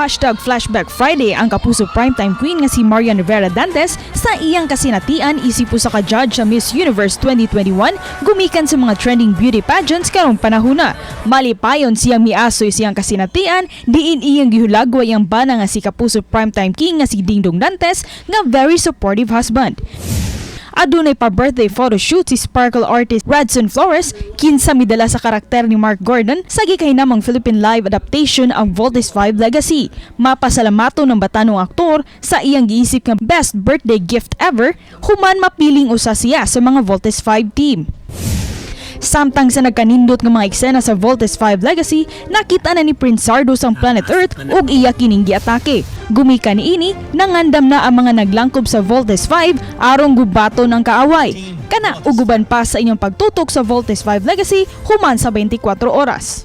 #Flashback Friday ang kapuso primetime queen nga si Marian Rivera Dantes sa iyang kasinatian isip sa ka-judge sa Miss Universe 2021 gumikan sa mga trending beauty pageants karong panahona. Malipayon siyang miasoy siyang kasinatian diin iyang gihulagway ang bana nga si kapuso primetime king nga si Dingdong Dantes nga very supportive husband. Adunay pa birthday photoshoot si sparkle artist Radson Flores kinsa midala sa karakter ni Mark Gordon sa gikahinamang Philippine live adaptation ang Voltes 5 Legacy. Mapasalamato ng batanong aktor sa iyang giisip nga best birthday gift ever human mapiling usa siya sa mga Voltes 5 team. Samtang sa nagkanindot ng mga eksena sa Voltes 5 Legacy, nakita na ni Prince Sardos ang Planet Earth ug iya kining giatake. Gumika niini, nangandam na ang mga naglangkob sa Voltes 5 arong gubato ng kaaway. Kana uguban pa sa inyong pagtutok sa Voltes 5 Legacy human sa 24 oras.